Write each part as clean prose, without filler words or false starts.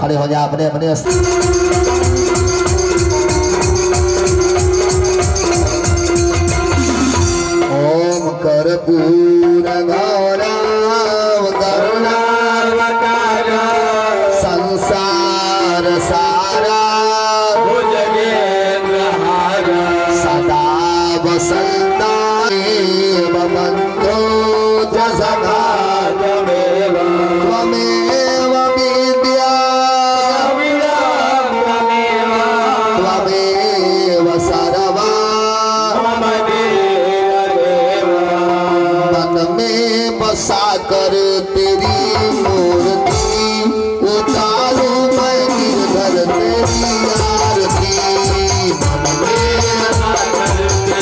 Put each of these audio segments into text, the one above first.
खड़े हो जा अपने अपने। ओम कर्पूर गौरव करुणावतार संसार सारा भुजगेन्द्रहार सदा वसंता बंधो जसगा त्वमेव विद्या त्वमेव सर्वा मन में बसा कर तेरी मूर्ति उतारू मैं गिरधर तेरी आरती। मन में बसा कर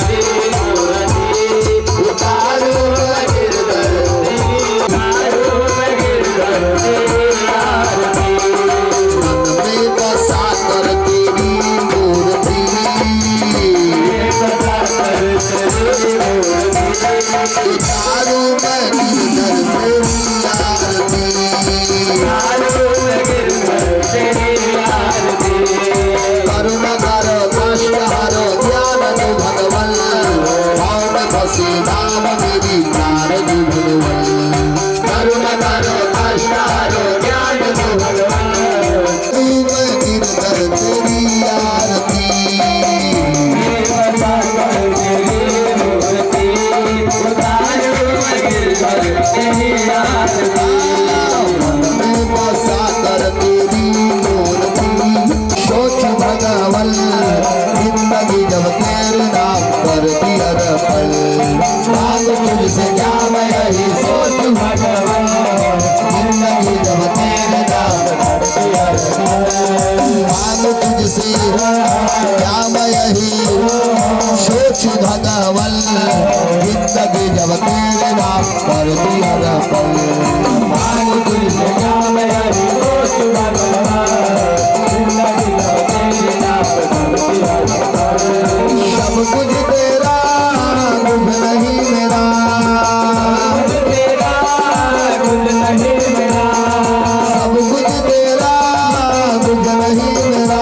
तेरी मूर्ति उतारू मैं गिरधर तेरी आरती। मन में बसा कर तेरी मूर्ति उतारू मैं गिरधर तेरी आरती। करुणा करो कष्ट हरो ज्ञान दो भगवन भाव में फंसी नाम मेरी प्राण दो भगवन। करुणा करो कष्ट हरो ज्ञान दो भगवन मैं गिरधर तेरी आरती। सोच भगवन जिंदगी जब तेरे नाम पर दिया पल मांग तुझसे क्या मैं यही सोच भगवन जिंदगी जब तेरे नाम पर दिया मांग तुझसे क्या मैं यही सोच भगवन जिंदगी जब तेरे नाम पर दिया पल मांग तुझसे क्या मैं यही सोच भगवन जिंदगी जब तेरे नाम पर दिया पल। सब कुछ तेरा कुछ नहीं मेरा कुछ नहीं मेरा सब कुछ तेरा कुछ नहीं मेरा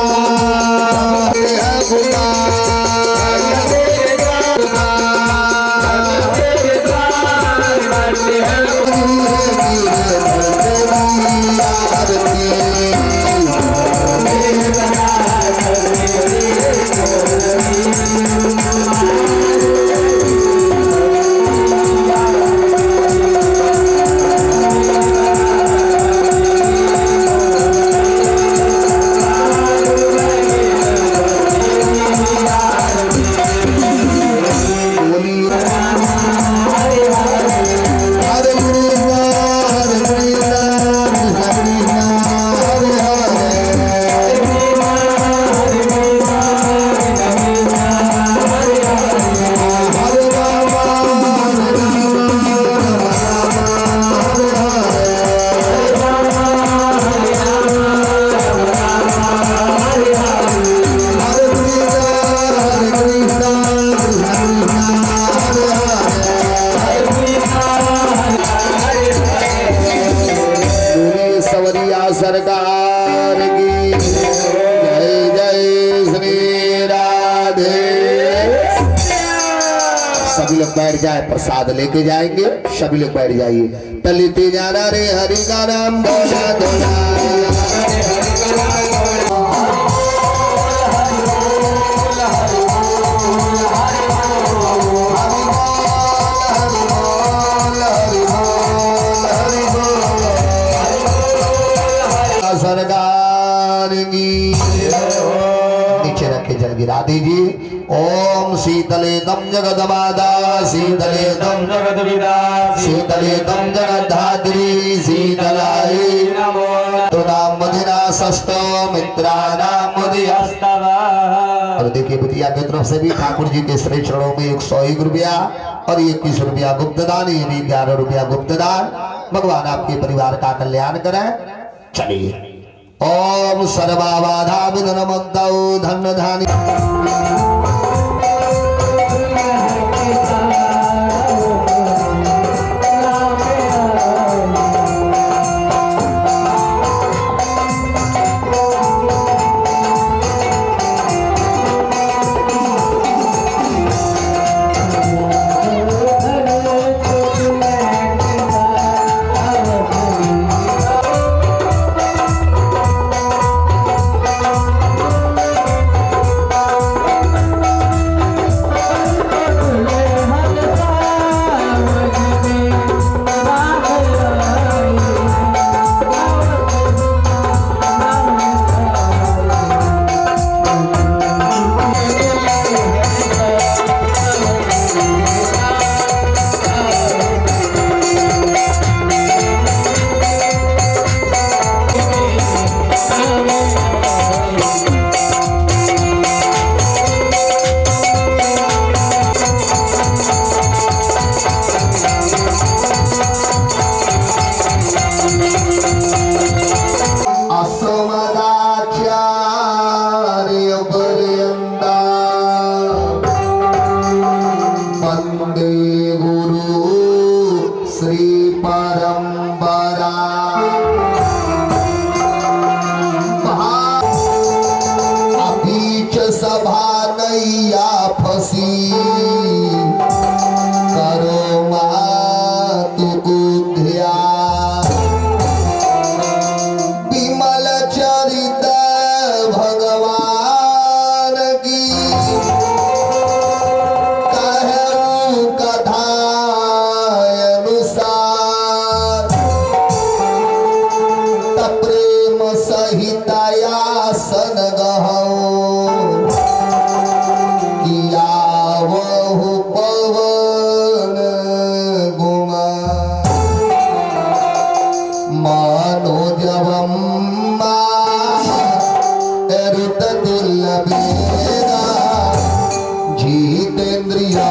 सरकार की जय जय श्री राधे। सभी लोग बैठ जाए, प्रसाद लेके जाएंगे। सभी लोग बैठ जाइए। टलिते जाना रे हरि का नाम बोला दोला सरकार की। नीचे रखे जल गिरा दीजिए। ओम शीतले तम जगदमादा शीतले तम जगदविदा शीतले तम जगद्धात्री शीतलाय नमो तुनाम मदिना सस्तो मित्राणाम मुदियस्तव। और देखिए बिटिया की तरफ से भी ठाकुर जी के श्री चरणों में 101 रुपया और 21 रुपया गुप्तदान, ये भी 11 रुपया गुप्तदान। भगवान आपके परिवार का कल्याण करें। चलिए। ओम सर्वाबाधा विघ्नमुक्तौ धन्य धानी। परंपरा बीच सभा नैया फसी करो मातु उद्यान विमल चरित भगवान की कहूँ कथा अनुसार प्रेम सहितयासन गहौ किया वहु पवन गुमा मनोजवम ऋत दुर्लभेगा जीतेन्द्रिया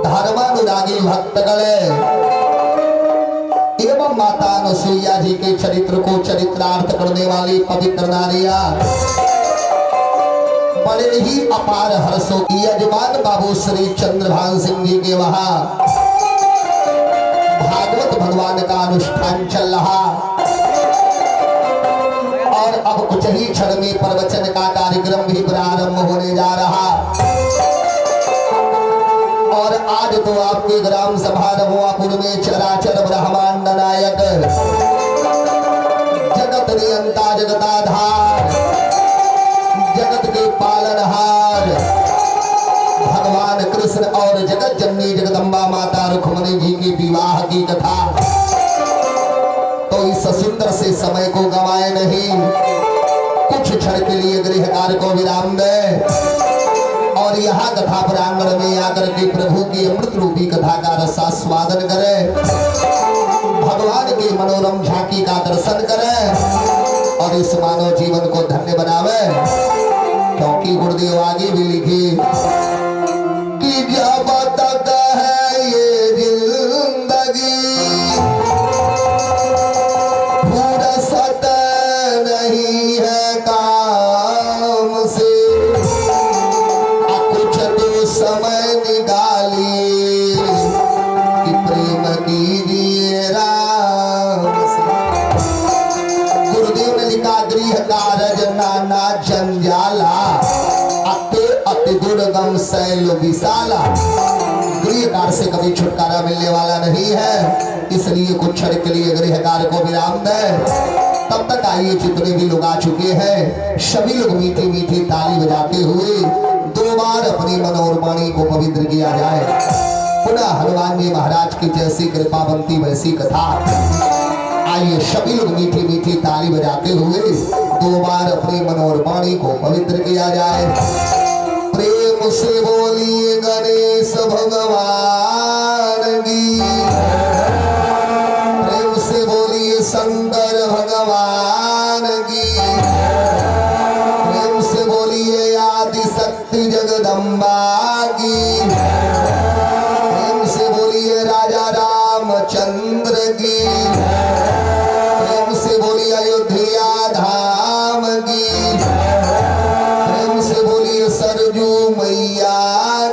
धर्मानुरागी भक्तगणे एवं माता अनुसुईया जी के चरित्र को चरित्रार्थ करने वाली पवित्र नारियां बड़े ही अपार हर्षों की यजमान बाबू श्री चंद्रभान सिंह जी के वहां भागवत भगवान का अनुष्ठान चल रहा और अब कुछ ही क्षण में प्रवचन का कार्यक्रम भी प्रारंभ होने जा रहा। और आज तो आपके ग्राम सभा रमुआपुर में चराचर ब्रह्मांड नायक जगत नियंता जगताधार जगत के पालनहार भगवान कृष्ण और जगत जननी जगदम्बा माता रुक्मिणी जी के विवाह की कथा तो इस सुंदर से समय को गवाए नहीं, कुछ क्षण के लिए गृह कार्य को विराम दे और यहाँ कथा प्रांगण में आकर के प्रभु की अमृत रूपी कथा का रसास्वादन करे, भगवान की मनोरम झांकी का दर्शन करे और इस मानव जीवन को धन्य बनावे। क्योंकि गुरुदेव आगे भी लिखे कि जब तक है ये जिंदगी फुर्सत नहीं है काम से, समय निकालिए कि प्रेम कीजिए राम से। गुरुदेव ने लिखा गृह कारज नाना जंजाला अति अति दुर्गम शैल विशाला। गृह कार्य से कभी छुटकारा मिलने वाला नहीं है, इसलिए कुछ क्षण के लिए गृह कार्य को विराम दे। तब तक आइए जितने भी लोग आ चुके हैं सभी लोग मीठी मीठी ताली बजाते हुए दो बार अपनी मन और वाणी को पवित्र किया जाए। पुनः हनुमान जी महाराज की जैसी कृपा बनती वैसी कथा। आइए सभी लोग मीठी मीठी ताली बजाते हुए दो बार अपनी मन और वाणी को पवित्र किया जाए। प्रेम से बोलिए गणेश भगवान की, प्रेम से बोलिए शंकर भगवान की, प्रेम से बोलिए आदि शक्ति जगदम्बा की, प्रेम से बोलिए राजा रामचंद्र की, प्रेम से बोलिए अयोध्या धाम की, प्रेम से बोलिए सरजू मैया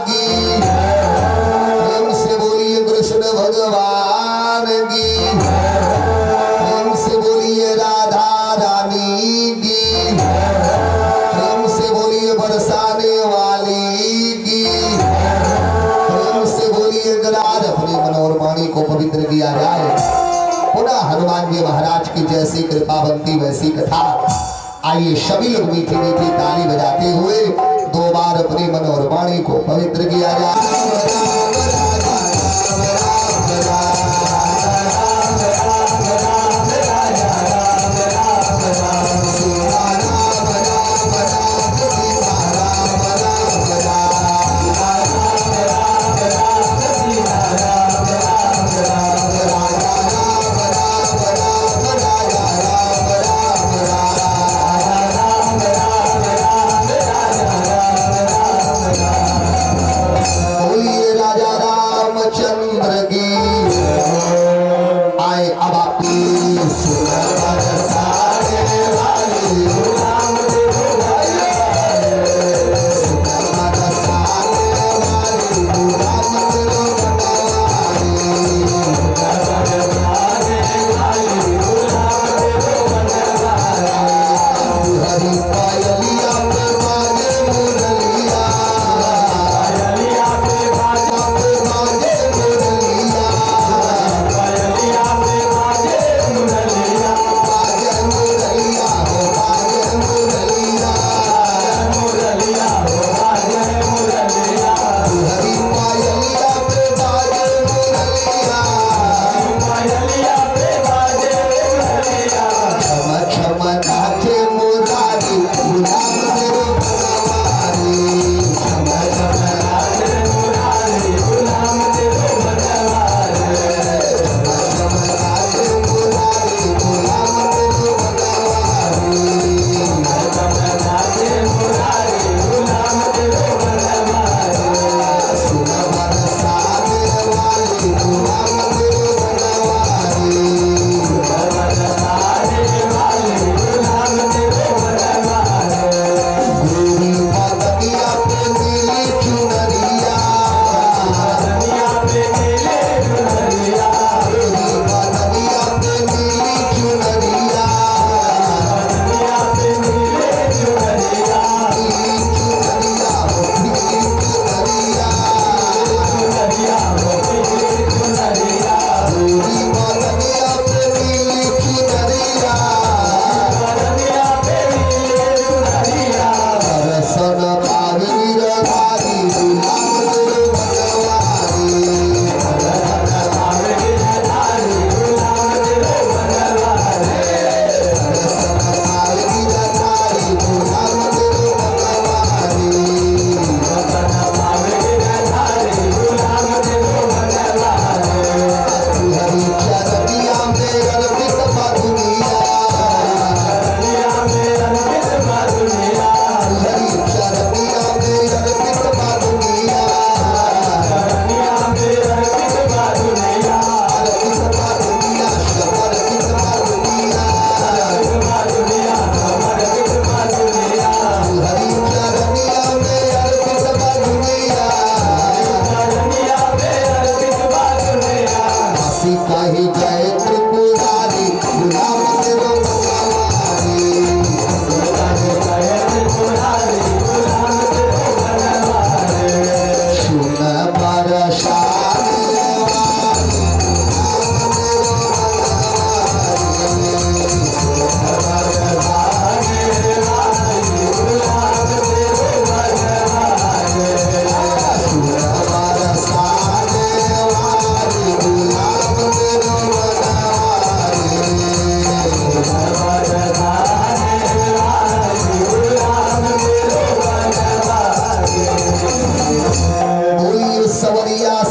की, प्रेम से बोलिए कृष्ण भगवान को पवित्र किया जाए। पुनः हनुमान जी महाराज की जैसी कृपा बनती वैसी कथा। आइए सभी लोग मीठी मीठी ताली बजाते हुए 2 बार अपने मन और वाणी को पवित्र किया जाए।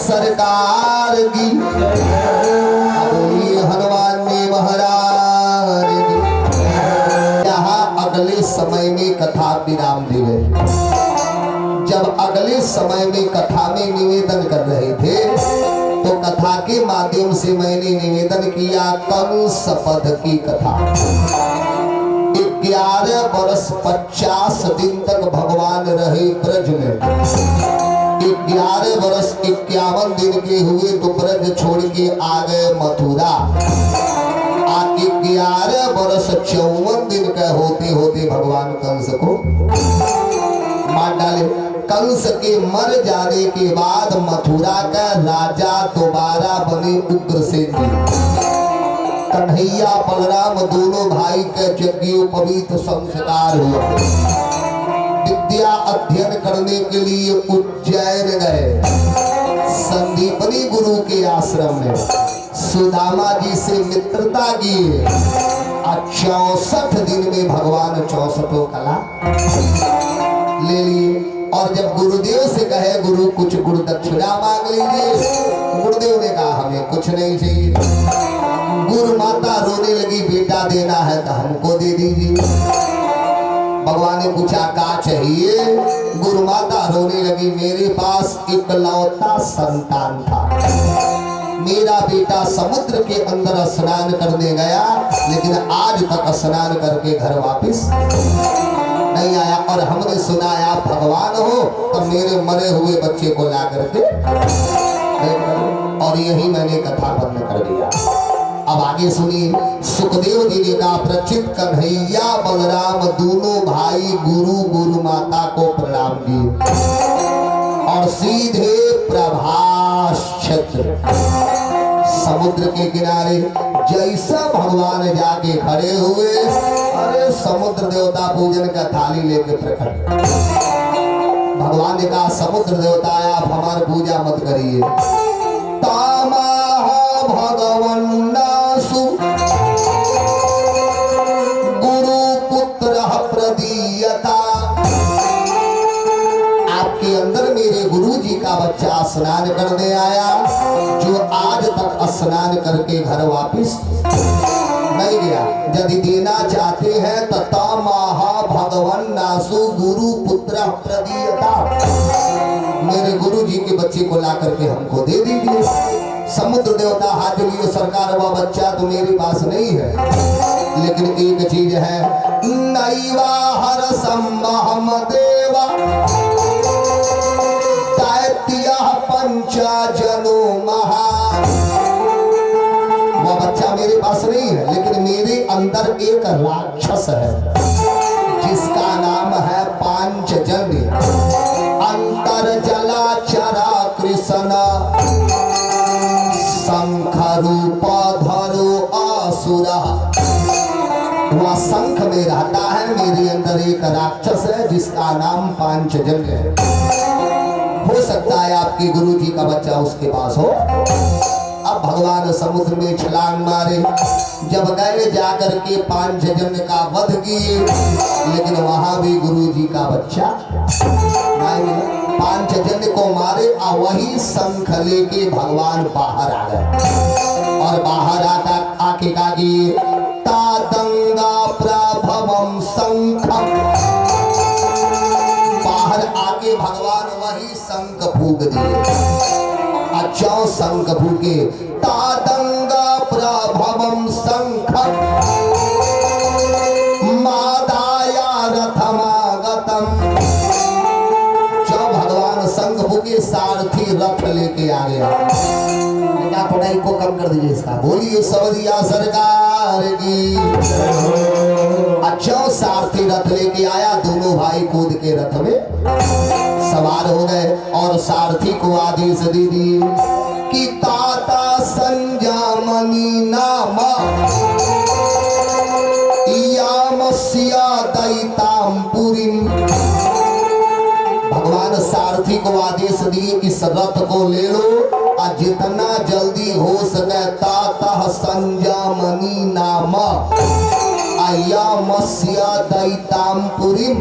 सरकार की हनुमान जी महाराज की। यहाँ अगले समय में कथा विराम दी गई। जब अगले समय में कथा में निवेदन कर रहे थे तो कथा के माध्यम से मैंने निवेदन किया कंस पद की कथा। 11 वर्ष 50 दिन तक भगवान रहे ब्रज में। 11 वर्ष 51 दिन के हुए तो ब्रज छोड़ के आ गए मथुरा। 11 वर्ष 54 दिन का होते होते भगवान कंस को मार डाले। कंस के मर जाने के बाद मथुरा का राजा दोबारा बन बने उग्रसेन जी। कन्हैया बलराम दोनों भाई के यज्ञोपवीत संस्कार हुआ। विद्या अध्ययन करने के लिए उज्जैन गए। संदीपनी गुरु के आश्रम में सुदामा जी से मित्रता की। 64 दिन में भगवान 64 कला ले लिए। और जब गुरुदेव से कहे गुरु कुछ गुरु दक्षिणा मांग लीजिए, गुरुदेव ने कहा हमें कुछ नहीं चाहिए। गुरु माता रोने लगी, बेटा देना है तो हमको दे दीजिए। भगवान ने पूछा क्या चाहिए? गुरु माता रोने लगी, मेरे पास इकलौता संतान था, मेरा बेटा समुद्र के अंदर स्नान करने गया, लेकिन आज तक स्नान करके घर वापस नहीं आया। और हमने सुना आप भगवान हो तो मेरे मरे हुए बच्चे को ला करके, और यही मैंने कथा बंद कर दिया। अब आगे सुनिए। सुखदेव जी ने कहा, प्रचित कन्हैया बलराम दोनों भाई गुरु माता को प्रणाम किए और सीधे प्रभास क्षेत्र समुद्र के किनारे जैसा भगवान जाके खड़े हुए, अरे समुद्र देवता पूजन का थाली लेके प्रकट। भगवान ने कहा, समुद्र देवता आप हमारी पूजा मत करिए। तामाह भगवन्नासु गुरु पुत्र प्रदीयता। आपके अंदर मेरे गुरु जी का बच्चा स्नान करने आया, जो आज तक स्नान करके घर वापस नहीं गया। यदि देना चाहते हैं तो तामाह भगवन्नासु गुरु पुत्र प्रदीयता, मेरे गुरु जी के बच्चे को ला करके हमको दे दीजिए। समुद्र देवता हाथ लिए, सरकार वह बच्चा तो मेरे पास नहीं है, लेकिन एक चीज है, नैवा हरसम्महम देवा दैत्यः पंचजनो महा। वह बच्चा मेरे पास नहीं है, लेकिन मेरे अंदर एक राक्षस है जिसका नाम है पांचजन्य। अंतर जलाचरा कृष्ण शंख रूप धरो असुरा। वह शंख में रहता है, मेरे अंदर एक राक्षस है जिसका नाम पांचजन्य है। हो सकता है आपके गुरु जी का बच्चा उसके पास हो। अब भगवान समुद्र में छलांग मारे, जब गए जाकर के पांचजन्य का वध किए, लेकिन वहां भी गुरु जी का बच्चा नहीं। पांचजन्य को मारे और वही शंख लेके भगवान बाहर आ गए। और बाहर आके का तादंगा प्रभवम शंखम। बाहर आके भगवान वही शंख फूंक दिए। अच्छा शंख फूके, तादंगा प्रभवम शंखम मादाया रथमागतम। जब भगवान शंख फूके, सारथी रथ लेके आ गया। पढ़ाई को कम कर दीजिए इसका, बोलिए सवरिया सरकार की। अच्छा सारथी रथ लेके आया, दोनों भाई कूद के रथ में सवार हो गए और सारथी को आदेश दे दिए कि ताता संजामनी नाम यामस्या दैतामपुरीम। भगवान सारथी को आदेश दिए, इस रथ को ले लो और जितना जल्दी हो सके ताता संजामनी नाम यामस्या दैतामपुरीम,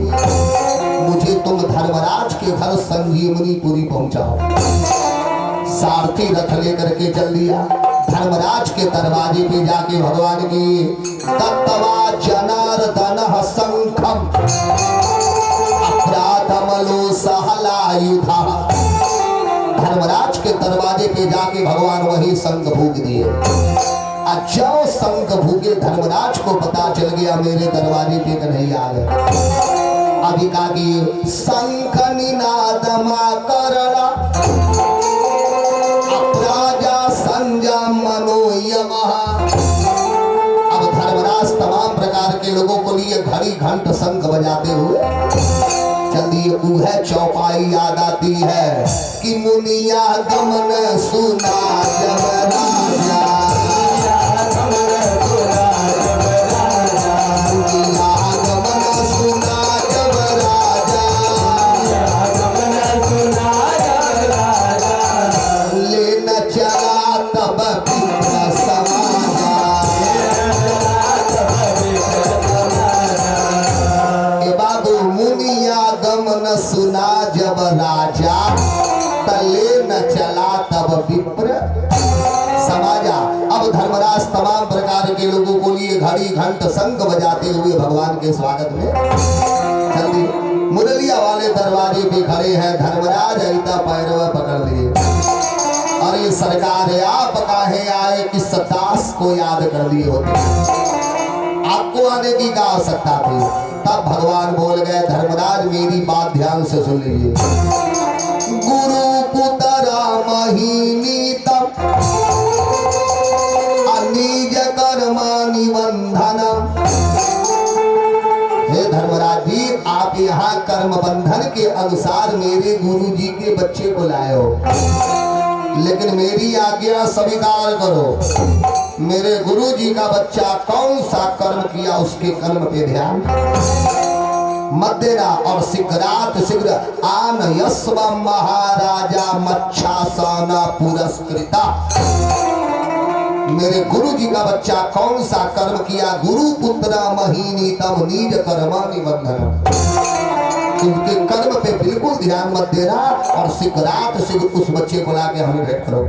मुझे तुम धर्मराज के घर संजीवनीपुरी पहुंचाओ। सारथी रथ लेकर के चल दिया। धर्मराज के दरवाजे पे जाके भगवान की दत्तवा जनार्दन शंखम अपराधमलो सहलायुधा। धर्मराज के दरवाजे पे जाके भगवान वही शंख फूंक दिए। अच्छा शंख फूके, धर्मराज को पता चल गया मेरे दरवाजे पे कन्हैया आ गए। अभी कहा कि शंख निनादमा करला अपराजा संजम मनोयमः। अब धर्मराज तमाम प्रकार के लोगों को लिए घड़ी घंट शंख बजाते हुए जल्दी वह चौपाई याद आती है कि मुनिया गमन सुना जब तब विप्र समाजा। ए बाबू मुनिया गमन सुना जब राजा, तले न चला तब विप्र समाजा। अब धर्मराज तमाम प्रकार के लोगों को लिए घड़ी घंट शंख बजाते हुए भगवान के स्वागत में जल्दी मुरलिया वाले दरवाजे पे खड़े हैं। धर्मराज ऐता पैरवा पकड़ लिए, अरे सरकार आप काहे आए, किस दास को याद कर लिए होते, आपको आने की क्या आवश्यकता थी। तब भगवान बोल गए, धर्मराज मेरी बात ध्यान से सुन लीजिए। गुरु पुत्र महीनी तब निज कर्म निबंधन। हे धर्मराज जी, आप यहाँ कर्म बंधन के अनुसार मेरे गुरु जी के बच्चे को लाए हो, लेकिन मेरी आज्ञा स्वीकार करो। मेरे गुरु जी का बच्चा कौन सा कर्म किया उसके कर्म पे ध्यान मत देना। और शीघ्र आन यस्व महाराजा मच्छासना पुरस्कृता। मेरे गुरु जी का बच्चा कौन सा कर्म किया, गुरु पुत्र महीनी तब निज कर्म निबंधन। उनके कर्म पे बिल्कुल ध्यान मत देना और शीघ्र उस बच्चे को लाके हमें भेंट करो।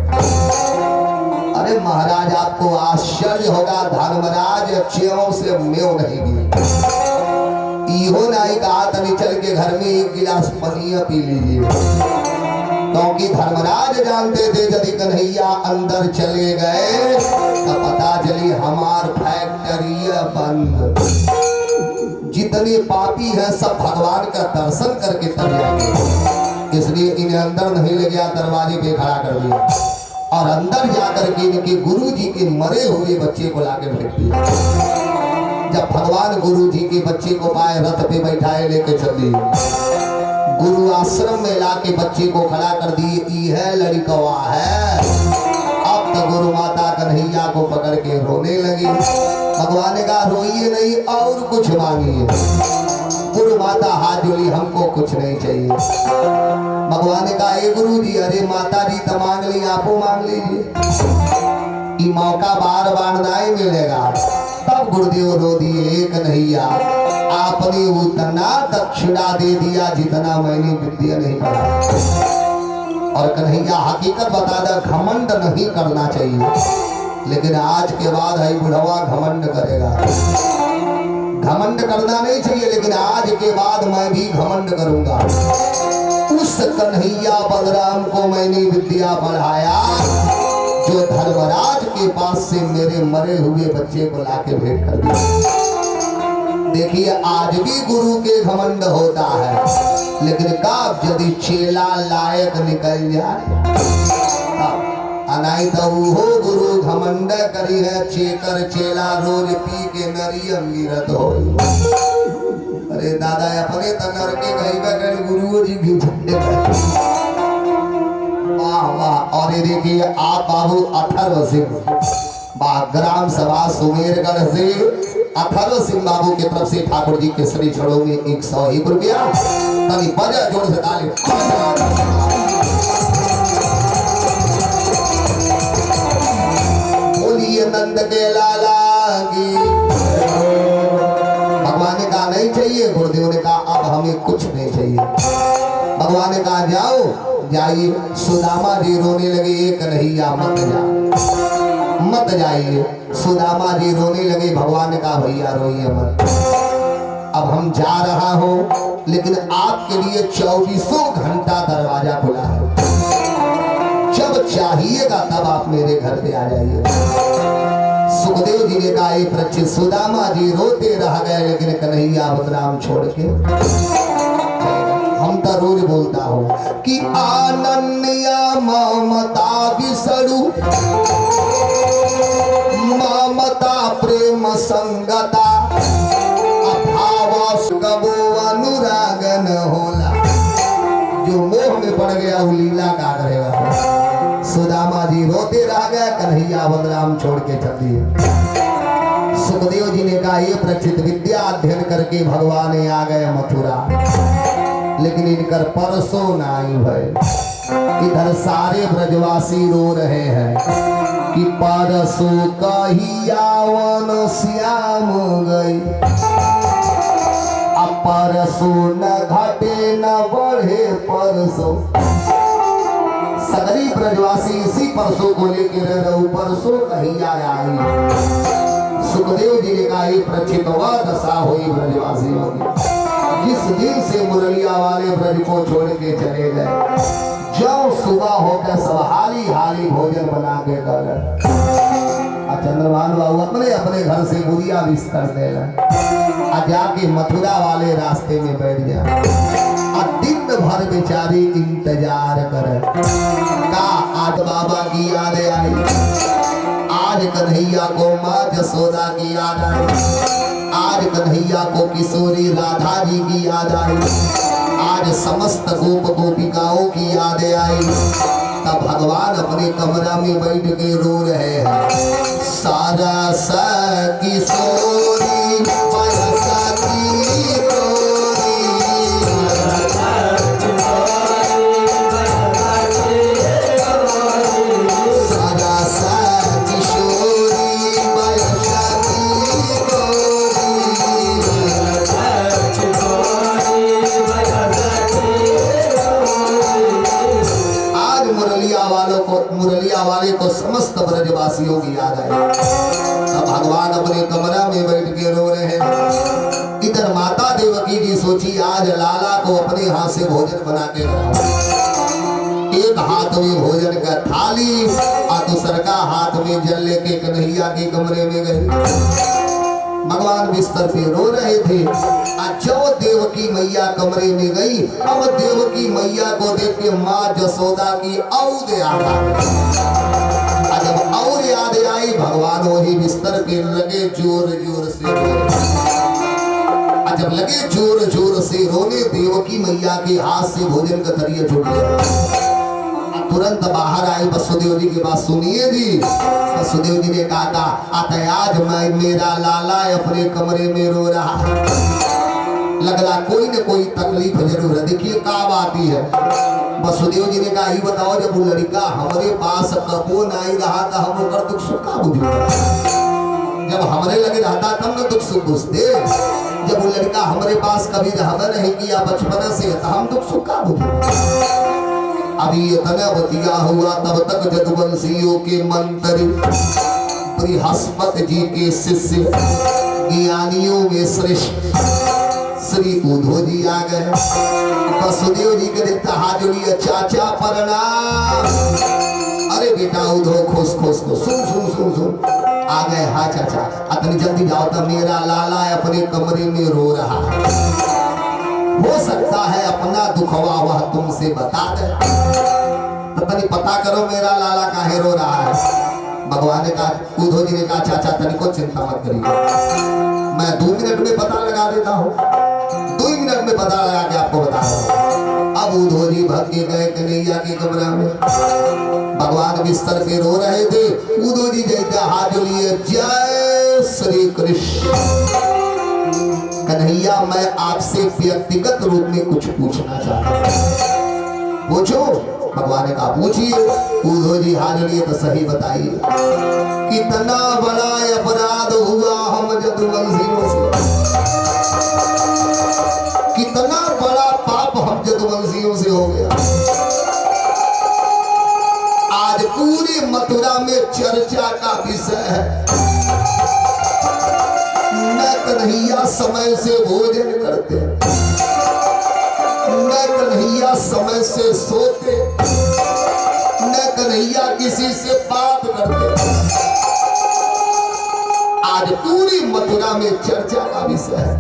अरे महाराज आपको आश्चर्य होगा, धर्मराज च्यों से मेव नहीं गिरी। इहो नहीं कहा तनी चल के घर में एक गिलास पानी पी लीजिए, क्योंकि धर्मराज जानते थे यदि कन्हैया अंदर चले गए तो पता चली हमार फैक्ट्री बंद। जितने पापी हैं सब भगवान का दर्शन करके तब जाएंगे, इसलिए इन्हें अंदर नहीं ले गया, दरवाजे पे खड़ा कर दिया और अंदर जाकर के इनके गुरु जी के मरे हुए बच्चे को लाके भेज दिया। जब भगवान गुरु जी के बच्चे को पाए, रथ पे बैठाए लेके चल दिए, गुरु आश्रम में लाके बच्चे को खड़ा कर दिए। ई है लड़कवा है। अब तो गुरु माता कन्हैया को पकड़ के रोने लगी। भगवान ने कहा रोइए नहीं और कुछ मांगिए। गुरु माता हाथ जोड़ी, हमको कुछ नहीं चाहिए। भगवान ने कहा ए गुरु जी, अरे माता जी तो मांग ली, आपो मांग लीजिए, ये मौका बार बार नहीं मिलेगा। तब गुरुदेव रो दिए, कन्हैया आपने उतना दक्षिणा दे दिया जितना मैंने विद्या नहीं पढ़ा। और कन्हैया हकीकत बता दे, घमंड नहीं करना चाहिए, लेकिन आज के बाद है बुढ़वा घमंड करेगा। घमंड करना नहीं चाहिए, लेकिन आज के बाद मैं भी घमंड करूंगा। उस कन्हैया बलराम को मैंने विद्या पढ़ाया जो धर्मराज के पास से मेरे मरे हुए बच्चे को लाके भेंट कर दिया। देखिए आज भी गुरु के घमंड होता है, लेकिन कब यदि चेला लायक निकल जाए अनाई तो वो गुरु घमंड करी है। चेकर चेला रोज पी के नरियम गिरत हो। अरे दादा अपने तनर के कहीं गुरु जी भी वाह वाह। और ये देखिए आप बाबू अथर्व सिंह ग्राम सभा सुमेरगढ़ से अथर्व सिंह बाबू की तरफ से ठाकुर जी के श्री छड़ों में 101 रुपया। तभी बजा जोर से ताली। बोलिए नंद के लाला की। भगवान ने कहा नहीं चाहिए, गुरुदेव ने कहा अब हमें कुछ नहीं चाहिए। भगवान ने कहा जाओ, जाइए। सुदामा जी रोने लगे, एक कन्हैया मत जा, मत जाइए। सुदामा जी रोने लगे। भगवान ने कहा भैया रोइए मत, अब हम जा रहा हूं, लेकिन आपके लिए 24 घंटा दरवाजा खुला है। जब चाहिएगा तब आप मेरे घर पे आ जाइए। सुखदेव जी ने कहा प्रचित। सुदामा जी रोते रह गए, लेकिन कन्हैया बलराम छोड़ के। हम तो रोज बोलता हूँ कि आनन्या ममता विसरु, ममता प्रेम संगता, अभाव कबो अनुराग न होला। जो मोह में पड़ गया वो लीला का करेगा। सुदामा जी रोते रह गए, कन्हैया बलराम छोड़ के चल दिए। सुखदेव जी ने कहा ये प्रचित विद्या अध्ययन करके भगवान आ गए मथुरा, लेकिन इनकर परसों नाई भय। इधर सारे ब्रजवासी रो रहे हैं। कि परसो कहियावन श्याम गई, अब परसो न घटे न बढ़े परसो। सगरी ब्रजवासी इसी परसों को लेकर रहो, परसों कहिया आई। सुखदेव जी ने कहा प्रचितवा दशा हुई ब्रजवासियों की। जिस दिन से मुरलिया वाले ब्रज को छोड़ के चले गए, जब सुबह होकर सब हाली हाली भोजन बना के कर चंद्रभान बाबू अपने अपने घर से बुढ़िया बिस्तर दे रहे, जाके मथुरा वाले रास्ते में बैठ गया। दिन भर बेचारी इंतजार करे का आज बाबा की याद आई, आज कन्हैया को माँ जसोदा की याद आई, आज कन्हैया को किशोरी राधा जी की याद आई, आज समस्त गोप गोपिकाओं की याद आई। तब भगवान अपने कमरा में बैठ के रो रहे हैं, सारा सा किशोरी वाले को समस्त ब्रजवासियों की याद आई। अब भगवान अपने कमरा में बैठ के रो रहे हैं। इधर माता देवकी जी सोची आज लाला को अपने हाथ से भोजन बना के खिलाऊं। एक हाथ में भोजन का थाली और दूसरा का हाथ में जल लेके कन्हैया के कमरे में गई। भगवान बिस्तर पे रो रहे थे। जो देवकी मैया कमरे में गई, अब देवकी मैया को देख के माँ जसोदा की और याद जब और याद आई, भगवान वही बिस्तर पे लगे जोर जोर से जब लगे जोर जोर से रोने, देवकी मैया के हाथ से भोजन का थरिया छूट गया। तुरंत बाहर आए वसुदेव जी की बात सुनिए जी। वसुदेव जी ने कहा आज मैं मेरा लाला अपने कमरे में रो रहा है, लग रहा कोई न कोई तकलीफ जरूर है, देखिए का बात है। वसुदेव जी ने कहा ये बताओ जब वो लड़का हमारे पास कबो नहीं रहा था, हम ओकर दुख सुख का बुझे, जब हमारे लगे रहता तब न दुख सुख बुझते, जब वो लड़का हमारे पास कभी रहबा नहीं किया बचपन से तो हम दुख सुख का बुझे। अभी इतना बतिया हुआ तब तक जदुवंशियों के मंत्री बृहस्पति जी के शिष्य ज्ञानियों में श्रेष्ठ श्री उद्धव जी आ गए। वसुदेव जी के देखता हाथ जोड़िए, चाचा प्रणाम। अरे बेटा उद्धव खोस खोस को सुन सुन सुन सुन आ गए। हाँ चाचा इतनी जल्दी जाओ तो मेरा लाला अपने कमरे में रो रहा है, हो सकता है अपना दुखवा वह तुमसे बता दे, तो तनी पता करो मेरा लाला काहे रो रहा है। भगवान ने कहा, उद्धव जी ने कहा चाचा तनी को चिंता मत करिए, मैं 2 मिनट में पता लगा देता हूँ, 2 मिनट में पता लगा के आपको बता दूँ। अब उद्धव जी भाग के गए कन्हैया के कमरा में। भगवान बिस्तर पे रो रहे थे। उद्धव जी जैसा हाथ जोड़िए, जय श्री कृष्ण। कन्हैया मैं आपसे व्यक्तिगत रूप में कुछ पूछना चाहता हूँ, पूछो। भगवान ने कहा पूछिए। उद्धव जी हाथ जोड़िए तो सही बताइए, कितना बड़ा अपराध हुआ हम जदुवंशियों से, कितना बड़ा पाप हम जदुवंशियों से हो गया। आज पूरी मथुरा में चर्चा का विषय है, न कन्हैया समय से भोजन करते, न कन्हैया समय से सोते, न कन्हैया किसी से बात करते। आज पूरी मथुरा में चर्चा का विषय है।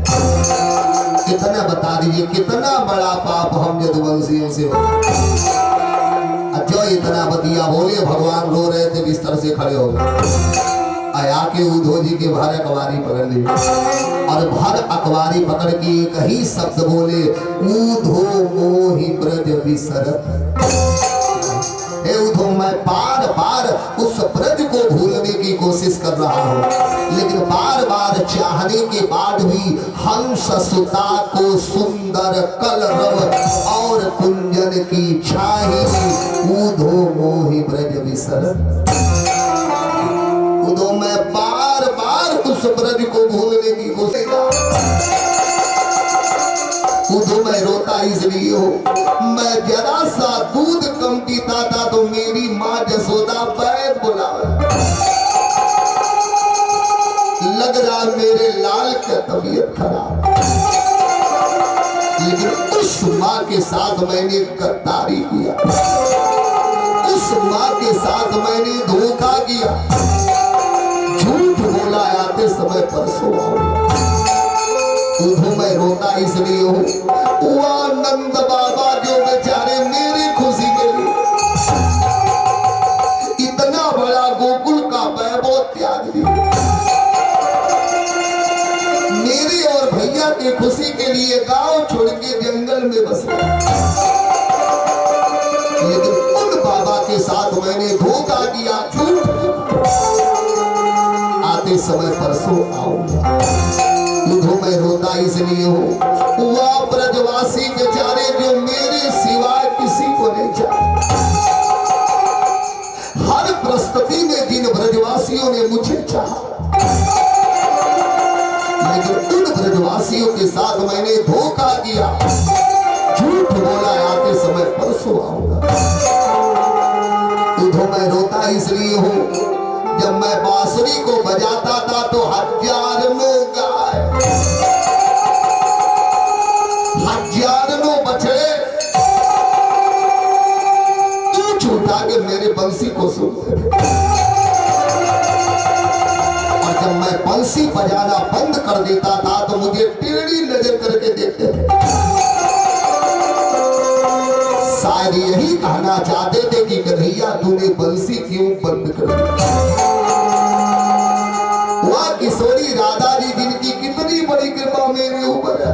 कितना बता दीजिए कितना बड़ा पाप हम यदुवंशियों से हो। जो इतना बतिया बोले, भगवान रो रहे थे, बिस्तर से खड़े हो गए। आया के उद्धव जी के भर अखबारी पकड़ ली और भर अखबारी पकड़ के एक ही शब्द बोले, उद्धव मोहि ब्रज विसरत। हे उद्धव मैं बार बार उस ब्रज को भूलने की कोशिश कर रहा हूँ, लेकिन बार बार चाहने के बाद भी हंस सुता को सुंदर कलरव और कुंजन की छाही, उद्धव मोहि ब्रज विसरत। उस ब्रज को भूलने की कोशिश। उधो मैं रोता इसलिए हो, मैं जरा सा दूध कम पीता था तो मेरी माँ जसोदा वैद बुलावे, लग रहा मेरे लाल का तबीयत खराब। लेकिन उस माँ के साथ मैंने गद्दारी किया, उस माँ के साथ मैंने धोखा किया, झूठ बोला आते समय परसों आओ। उधो मैं रोता इसलिए हूँ, वह नंद बाबा जो बेचारे मेरी खुशी के लिए इतना बड़ा गोकुल का वैभव त्याग दिया, मेरे और भैया की खुशी के लिए गांव छोड़ के जंगल में बस गया। लेकिन उन बाबा के साथ मैंने धोखा किया, झूठ। आते समय परसों आऊंगा। उधो मैं रोता इसलिए हूँ, वह ब्रजवासी बेचारे जो मेरे सिवाय किसी को नहीं चाहते। हर परिस्थिति में जिन ब्रजवासियों ने मुझे चाहा, लेकिन उन ब्रजवासियों के साथ मैंने धोखा किया, झूठ बोला आते समय परसों आऊंगा। उधो मैं रोता इसलिए हूँ, जब मैं बांसुरी को बजाता था तो हजारों गाय, हजारों बछड़े ऊंच उठा के मेरे बंसी को सुनते थे। और जब मैं बंसी बजाना बंद कर देता था तो मुझे टेढ़ी नजर करके देखते थे। शायद यही कहना चाहते थे कि कन्हैया तूने बंसी क्यों बंद कर दी। वह किशोरी राधा जी जिनकी कितनी बड़ी कृपा मेरे ऊपर है,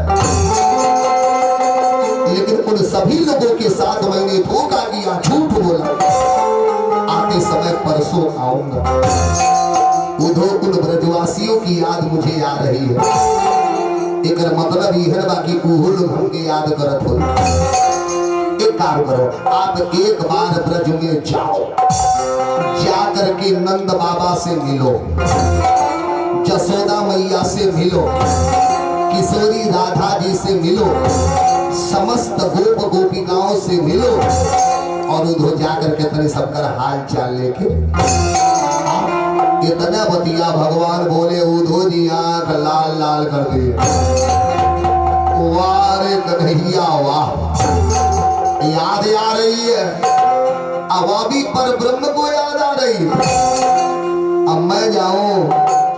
लेकिन उन सभी लोगों के साथ मैंने धोखा किया, झूठ बोला। आते समय परसों आऊंगा। उधो उन ब्रजवासियों की याद मुझे आ रही है। एक मतलब यह बाकी उहुल हमके याद करत हो। एक काम करो, आप एक बार ब्रज में जाओ, जाकर के नंद बाबा से मिलो, जसोदा मैया से मिलो, किशोरी राधा जी से मिलो, समस्त गोप गोपिकाओं से मिलो, और उधर जाकर के तनी सबकर हाल चाल लेके इतना बतिया भगवान बोले। उधो जी आंख लाल लाल कर दिए। वाह रे कन्हैया वाह, याद आ रही है, अब अभी पर ब्रह्म को याद आ रही है। अब मैं जाऊं,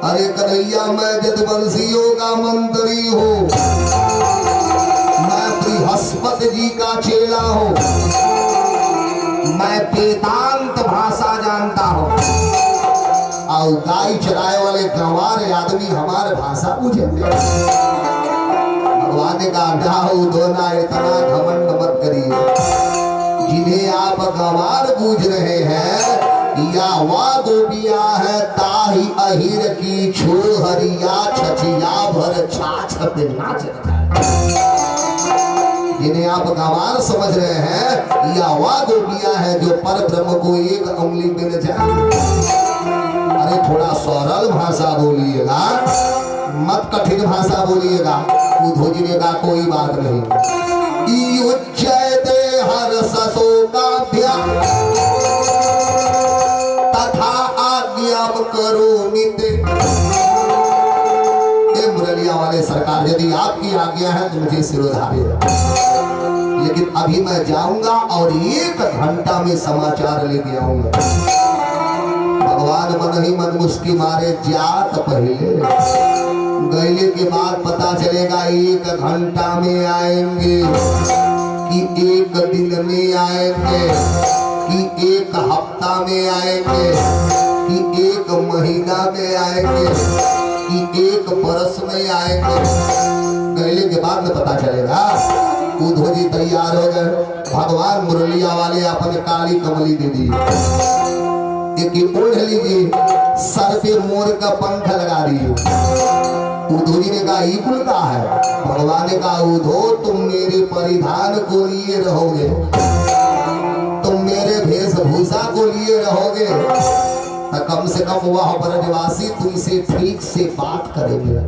अरे कन्हैया मैं जदवंशियों का मंत्री हूँ, मैं बृहस्पति जी का चेला हूँ, मैं वेदांत भाषा जानता हूँ, और गाय चराए वाले गंवार आदमी हमारे भाषा बुझे। भगवान ने कहा जाओ दोना इतना घमंड मत करिए, जिन्हें आप गंवार बूझ रहे हैं या वह गोपिया है ताही अहिर की छोहरिया छछिया भर छाछ पे नाच रहा है। जिन्हें आप गंवार समझ रहे हैं या वह गोपिया है जो पर ब्रह्म को एक उंगली में न जाए। अरे थोड़ा सरल भाषा बोलिएगा, मत कठिन भाषा बोलिएगा। उधो जी ने कहा कोई बात नहीं। हर ससोकाभ्या तथा आज्ञा करो नित्य। मुरलिया वाले सरकार, यदि आपकी आज्ञा है तो मुझे सिरोधार्य है, लेकिन अभी मैं जाऊंगा और 1 घंटा में समाचार लेके आऊंगा। भगवान मन ही मन मुस्की मारे, जात पहले गईले के बाद पता चलेगा 1 घंटा में आएंगे कि 1 दिन में आएंगे कि 1 हफ्ता में आएंगे कि 1 महीना में आएंगे कि 1 बरस में आएंगे। गईले के बाद में पता चलेगा। उधो जी तैयार हो गए। भगवान मुरलिया वाले अपने काली कमली दे दी, एक ओढ़ लीजिए, सर पे मोर का पंख लगा दिए। उधो जी ने कहा ई कुल का है। भगवान ने कहा उधो तुम मेरे परिधान को लिए रहोगे, तुम मेरे वेशभूषा को लिए रहोगे, तो कम से कम वह ब्रजवासी तुमसे ठीक से बात करेंगे,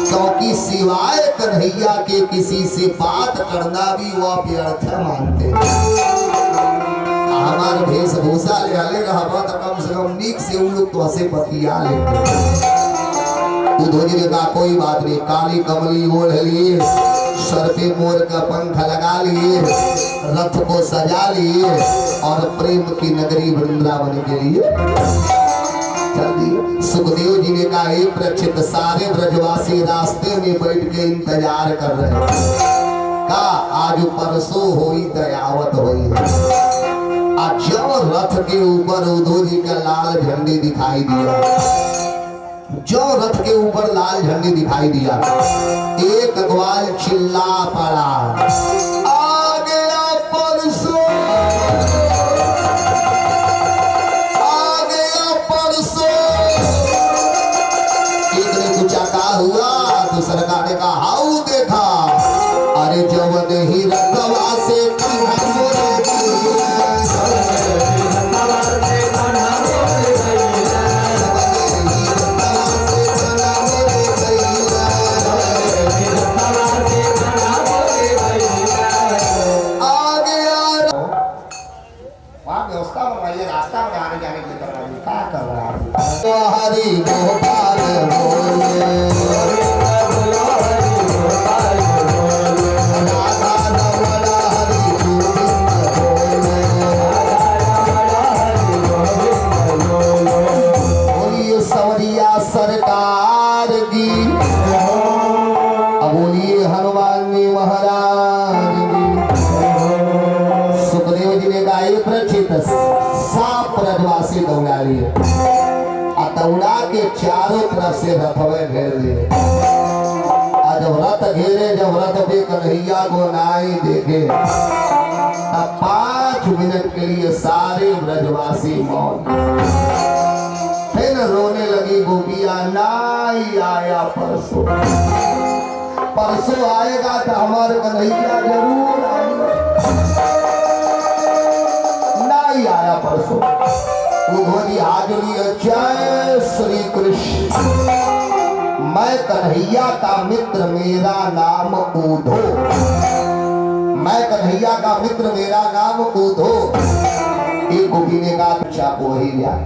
क्योंकि सिवाय कन्हैया के किसी से बात करना भी वह व्यर्थ मानते हैं। हमारे वेशभूषा ले लेगा तो कम से कम नीक से उन लोग तो हसे बतिया लेते। उद्धव ने कहा कोई बात नहीं, काली कमली ओढ़ लिए, सर पे मोर का पंख लगा लिए, रथ को सजा लिए और प्रेम की नगरी वृंदावन के लिए चल दिए। सुखदेव जी ने कहा एक प्रक्षित सारे ब्रजवासी रास्ते में बैठ के इंतजार कर रहे हैं। कहा आज परसों होई दयावत होई। जब रथ के ऊपर उद्धव जी का लाल झंडी दिखाई दिया, जो रथ के ऊपर लाल झंडी दिखाई दिया, एक ग्वाल चिल्ला पड़ा, आ गया परसों, आ गया परसों। एक ने पूछा क्या हुआ, दूसरा ने कहा हाउ देखा, अरे जवन ही रथवा से हरि गोपाल बोले, राधा रमण हरि गोविंद बोले। बोलिए सवरिया सरकार की, अब बोलिए हनुमान जी महाराज की। सुखदेव जी ने गाय प्रचित साप ब्रजवासी दौड़ा लिए, दौड़ा के चारों तरफ से रथवे घेर लिए। जब रथ घेरे, जब रथ पे कन्हैया को नाई देखे, तब 5 मिनट के लिए सारे ब्रजवासी मौन। फिर रोने लगी गोपिया, नाई आया परसों, परसों आएगा तो हमारे कन्हैया जरूर आएगा, नाई आया परसों। उन्होंने हाजरी, जय श्री कृष्ण, मैं कन्हैया का मित्र, मेरा नाम उद्धो, मैं कन्हैया का मित्र, मेरा नाम उद्धो। एक गोपी ने कहा अच्छा को ही जाए,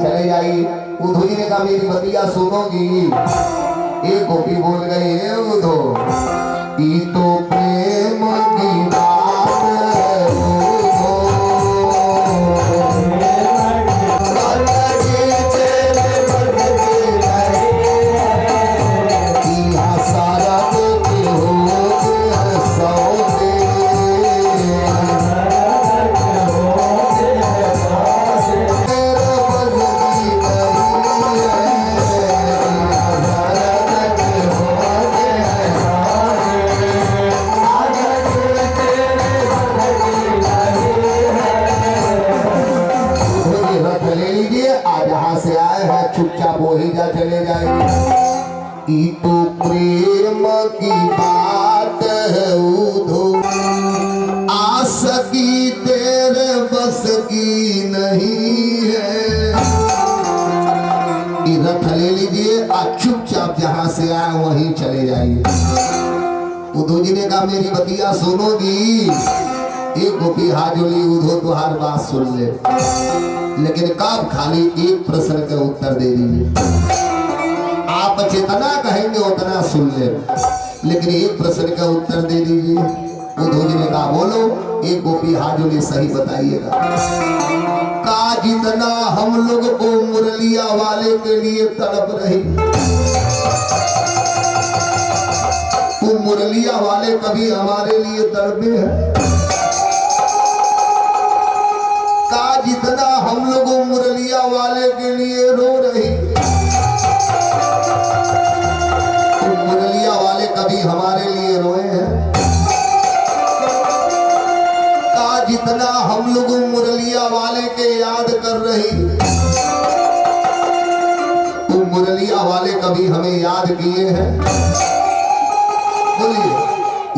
चले जाइए। उद्धो जी ने कहा मेरी बतिया सुनोगी। एक गोपी बोल गई, हे उद्धो, ई तो प्रेम की बात है उद्धो, चुपचाप वही जा चले जाएंगे। ई तो प्रेम की बात है उद्धो, आ सकी तेरे बस की नहीं है। ई रथ ले लीजिए, आप चुपचाप जहां से आए वहीं चले जाइए। उद्धव जी ने कहा मेरी बतिया सुनोगी। एक गोपी हाजुली, उद्धव तुहार बात सुन ले, लेकिन कब खाली एक प्रश्न का उत्तर दे दीजिए। आप जितना कहेंगे उतना सुन ले, लेकिन एक प्रश्न का उत्तर दे दीजिए। उद्धव जी ने कहा बोलो। एक गोपी हाजुली सही बताइएगा। का जितना हम लोग को मुरलिया वाले के लिए तड़प रही, वो मुरलिया वाले कभी हमारे लिए तड़पे हैं? का जितना हम लोग मुरलिया वाले के लिए रो रही, तो मुरलिया वाले कभी हमारे लिए रोए हैं? का जितना हम लोग मुरलिया वाले के याद कर रही, तो मुरलिया वाले कभी हमें याद किए हैं? बोलिए।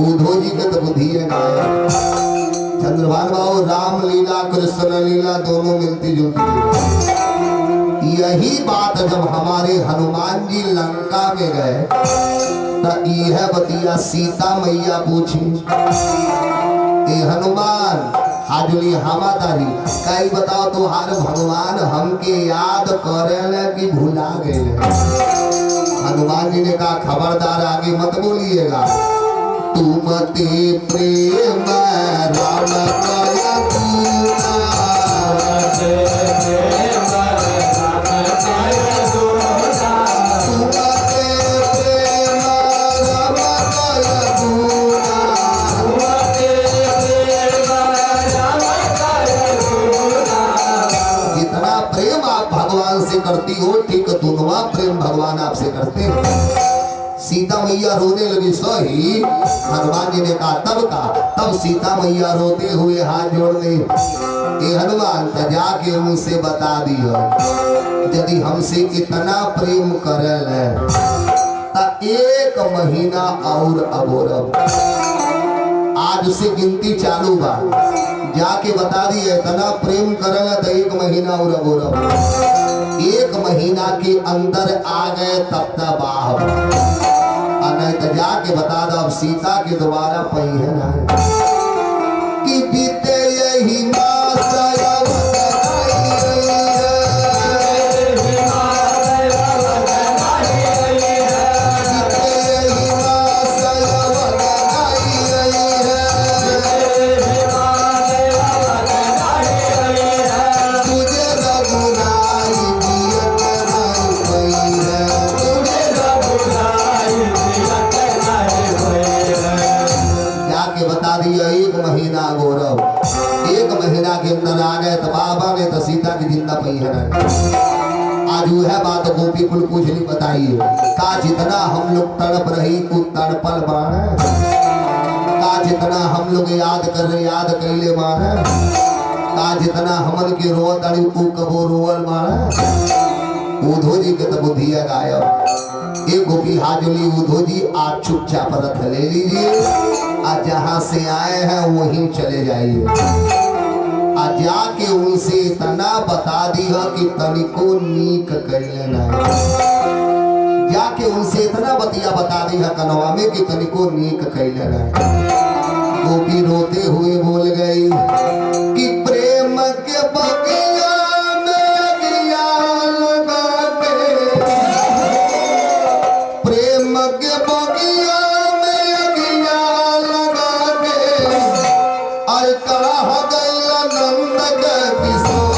उद्धव जी का तो बुद्धि है गाया। चंद्रभान बाबू राम लीला कृष्ण लीला दोनों मिलती जुलती। यही बात जब हमारे हनुमान जी लंका में गए तो यह बतिया सीता मैया पूछी, ए हनुमान हाजुली हमातारी कई बताओ तुम्हारे भगवान हमके याद करे कि भुला गए। हनुमान जी ने कहा खबरदार आगे मत बोलिएगा। तुम ते प्रेम राम कया दूना, जितना प्रेम आप भगवान से करती हो ठीक दुनवा प्रेम भगवान आपसे करते हैं। सीता मैया रोने लगी। सही हनुमान जी ने कहा तब सीता मैया रोते हुए हाथ जोड़ ली, ए हनुमान जाके उनसे बता दियो यदि हमसे इतना प्रेम करल है तो 1 महीना और अबोरब। आज से गिनती चालू बा, जाके बता दिए इतना प्रेम करल है तो 1 महीना और अबोरब। 1 महीना के अंदर आ गए तब तक बाहर नहीं तो जाके बता दो अब सीता के दोबारा पही है ना कि बीते यही आ गए तो बाबा ने तो सीता की जिंदा पही है ना। आज वह बात गोपी कुल कुछ नहीं बताइए का जितना हम लोग तड़प रही तड़पल बाण का जितना हम लोग याद कर रहे याद कैले बाण का जितना हमन के रोत अड़ी कबो रोवल बाण। उधो जी के तो बुद्धि गायब। एक गोपी हाजुली उधो जी आप चुपचाप रख ले लीजिए, आज जहाँ से आए हैं वहीं चले जाइए। जाके उनसे इतना बता दिया कि तनिको नीक कैले नहीं। जाके उनसे इतना बतिया बता दिया कनवा में कि तनिको नीक कैले नहीं। गोपी रोते हुए बोल गई कि प्रेम के बगिया में अगिया लगा के, प्रेम के बगिया में अगिया लगा के, अरे कहा गई नंद के किशोर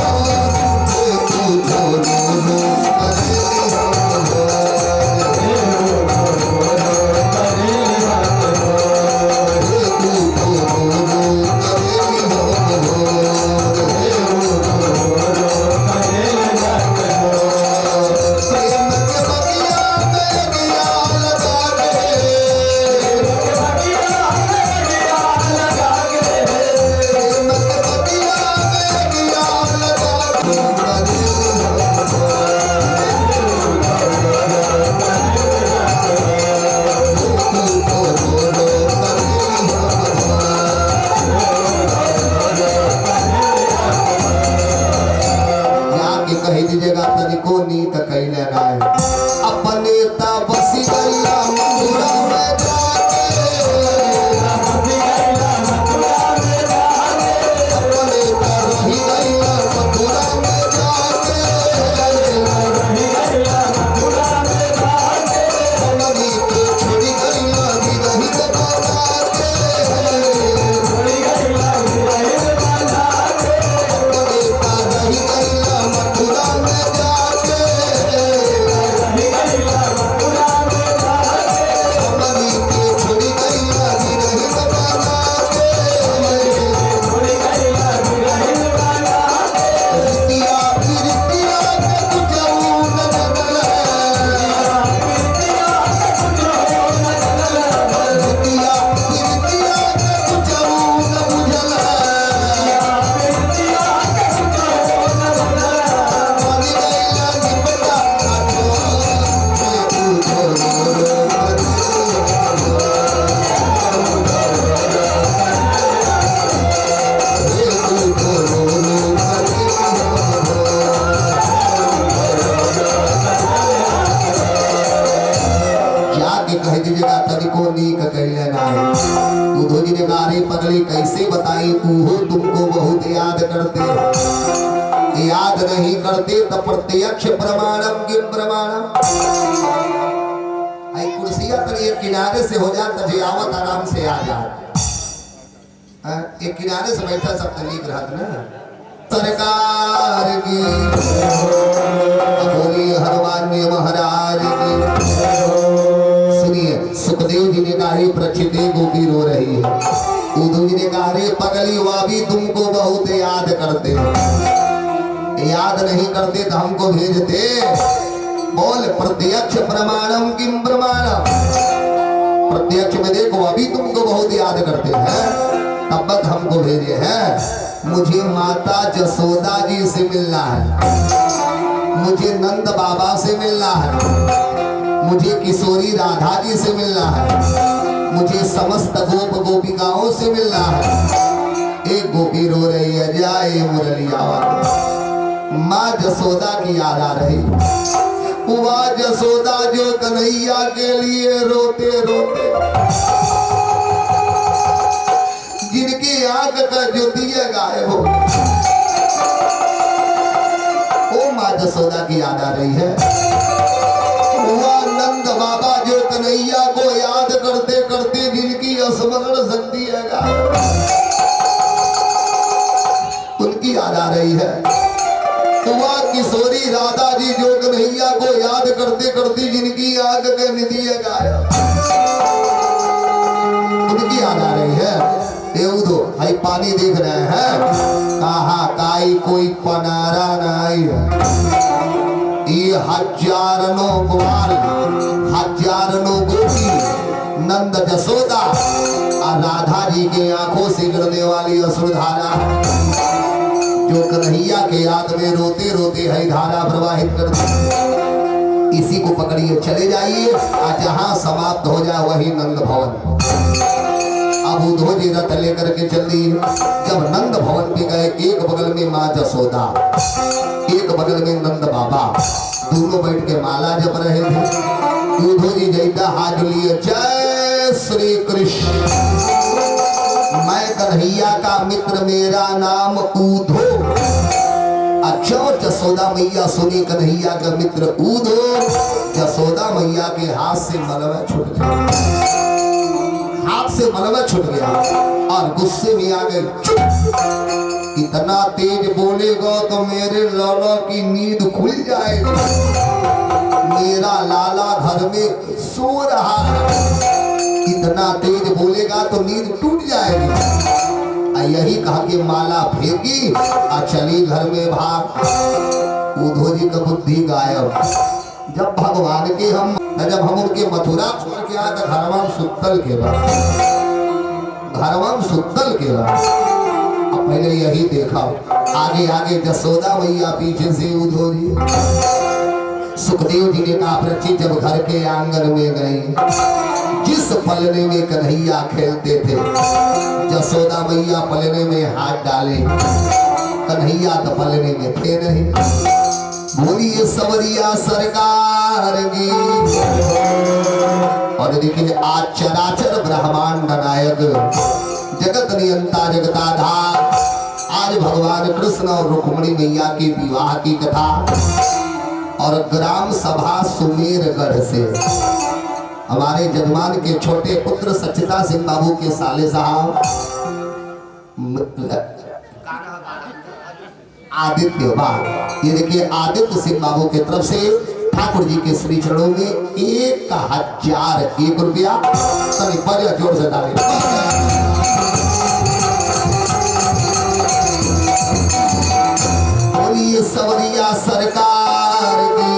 याद नहीं करते तो प्रत्यक्ष प्रमाणम किम प्रमाणम। आई कुर्सिया तो एक किनारे से हो जाता जे आवत आराम से आ जाए, एक किनारे से बैठा सब तलीक रहत ना। सरकार की बोली हनुमान जी महाराज की। सुनिए सुखदेव जी ने कहा प्रचिते गोपी रो रही है। उद्धव जी ने कहा रे पगली हुआ भी तुमको बहुत याद करते, याद नहीं करते तो हमको भेजते। बोल प्रत्यक्ष प्रमाणम किम प्रमाणम। प्रत्यक्ष में देखो अभी तुमको बहुत याद करते हैं तब तक हमको भेजे हैं। मुझे माता जसोदा जी से मिलना है, मुझे नंद बाबा से मिलना है, मुझे किशोरी राधा जी से मिलना है, मुझे समस्त गोप गोपिकाओं से मिलना है। एक गोपी रो रही है जाए मुरलिया माँ जसोदा की याद आ रही। वह जसोदा जो कन्हैया के लिए रोते रोते जिनकी आंख का ज्योतिया गायब हो, वो माँ जसोदा की याद आ रही है। वह नंद बाबा जो कन्हैया को याद करते करते जिनकी स्मरण शक्ति है गायब, उनकी याद आ रही है। वह किशोरी राधा जी जो कन्हैया को याद करते करते जिनकी आंख के निधि है गायब, उनकी याद आ रही है। दो भाई पानी देख रहे हैं कहा काई कोई पनारा नहीं है। ये हजारों कुमार हजारों गोपी नंद जसोदा और राधा जी के आंखों से गिरने वाली अश्रुधारा जो कन्हैया के याद में रोते रोते है धारा प्रवाहित करती। इसी को पकड़िए चले जाइए और जहां समाप्त हो जाए वही नंद भवन। अब उद्धव जी रथ लेकर के चल दी। जब नंद भवन पे गए एक बगल में माँ जसोदा एक बगल में नंद बाबा, दोनों बैठ के माला जप रहे थे। उद्धव जी जैता हाथ लिए जय श्री कृष्ण। मैं कन्हैया का मित्र मेरा नाम उद्धव। अच्छा जसोदा मैया सुनी कन्हैया का मित्र उद्धव। जसोदा मैया के हाथ से मलबा छूट गया, हाथ से मलबा छूट गया और गुस्से में आ गए। इतना तेज बोलेगा तो मेरे लाला की नींद खुल जाएगी। मेरा लाला घर में सो रहा है, इतना तेज बोलेगा तो नींद टूट जाएगी। यही कहा कि माला फेंकी और चली घर में भाग। उद्धव जी का बुद्धि गायब। जब भगवान के जब हम उनके मथुरा छोड़ के आए तो घरवाम सुतल के बाद, घरवाम सुतल के बाद अब पहले यही देखा। आगे आगे जसोदा मैया पीछे से उद्धव जी। सुखदेव जी ने कहा प्रचित जब घर के आंगन में गई, जिस पलने में कन्हैया खेलते थे जसोदा मैया पलने में हाथ डाले, कन्हैया तो पलने में थे नहीं। बोलिए सवरिया सरकार की। और देखिए आज चराचर ब्रह्मांड नायक जगत नियंता जगताधार, आज भगवान कृष्ण और रुक्मिणी मैया के विवाह की कथा और ग्राम सभा सुमेरगढ़ से हमारे जजमान के छोटे पुत्र सचिता सिंह बाबू के साले साहब आदित्य बाबू, ये देखिए आदित्य सिंह बाबू की तरफ से ठाकुर जी के श्री चरणों में 1001 रुपया सभी बड़े जोर से डाले। बोलिए सवरिया सरकार की।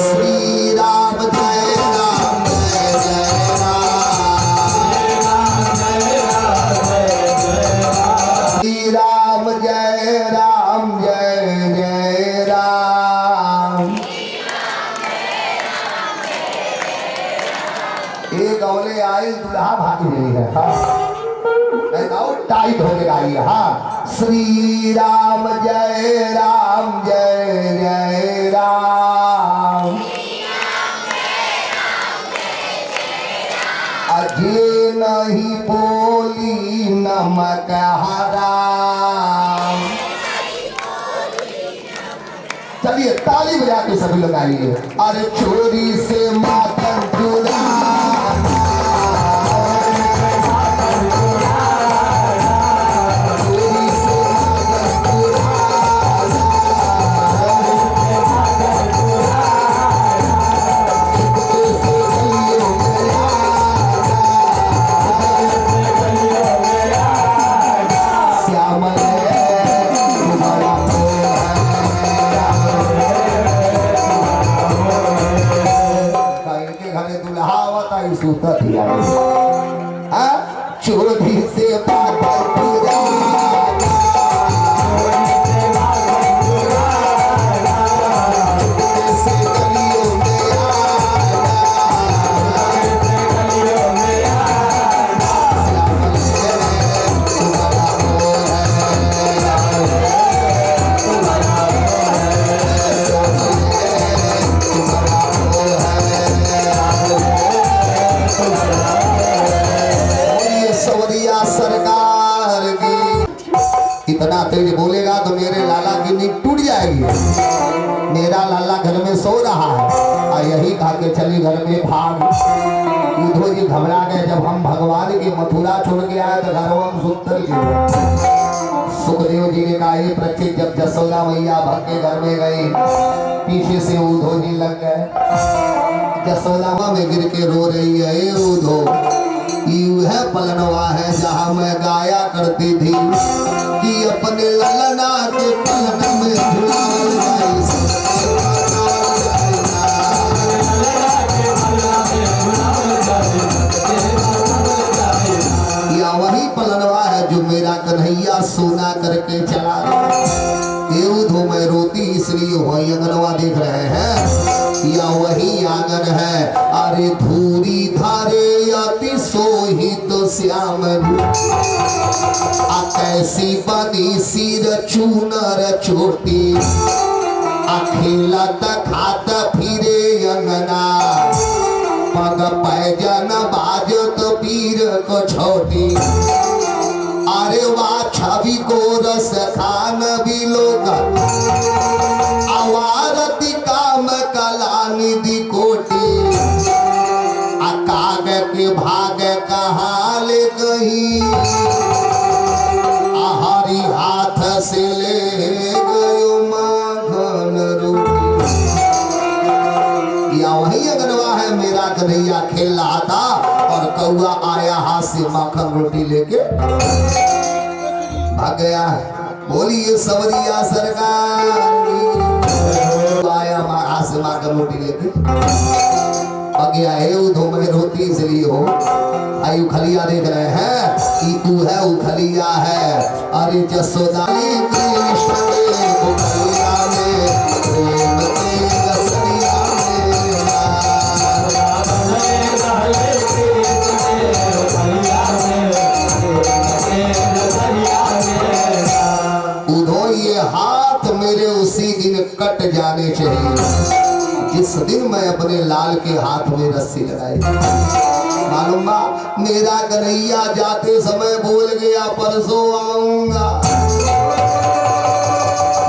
श्री राम जय राम जय जय राम, श्री राम जय राम जय जय राम। एक औले आई दुल्हा भागी नहीं है, टाइट हो गया आई। हाँ श्री राम जय जय राम। अजय नहीं बोली नमक हराम, चलिए ताली बजा के सभी लोग आइए। अरे चोरी से मातम चुरा चोरी से पागल पूरा इतना तेज बोलेगा तो मेरे लाला की नींद टूट जाएगी। मेरा लाला घर में सो रहा है और यही कहा के चली घर में भाग। उद्धव जी घबरा गए। जब हम भगवान की मथुरा छोड़ के आए तो घर हम सुंदर की। सुखदेव जी ने कहा ये प्रत्येक जब जसोदा मैया भग के घर में गई पीछे से उद्धव जी लग गए। जसोदा में गिर के रो रही है। उद्धव यह पलनवा है जहाँ मैं गाया करती थी कि अपने ललना के पलन में झुलावल या वही पलनवा है जो मेरा कन्हैया सोना करके चला एवं मैं रोती इसलिए वही अंगनवा देख रहे हैं या वही आंगन है। अरे धूरी धारे अति सोही तो श्याम कैसी बनी सिर चूनर चोटी अखेला खात फिरे अंगना पग पैजन बाजत पीर को छोटी। अरे वाह छवि को रस खान भी लोग आवारती काम कला निधि कोटी काग के भाग कहाँ ले गई हरी हाथ से ले गयो माखन रोटी। या वही अगनवा है मेरा कन्हैया खेल रहा था और कौआ आया हाथ से माखन रोटी लेके भाग गया। बोलिए सवरिया सरकार आया हाथ से माखन रोटी लेके गया है। उधो में रोटी इसलिए हो आयु खलिया देख रहे हैं कि तू है उखलिया है। अरे जसोदा कृष्ण उखलिया में प्रेम की रसलिया में उधो ये हाथ मेरे उसी दिन कट जाने चाहिए जिस दिन मैं अपने लाल के हाथ में रस्सी लगाई। मालूम मेरा कन्हैया जाते समय बोल गया परसों आऊंगा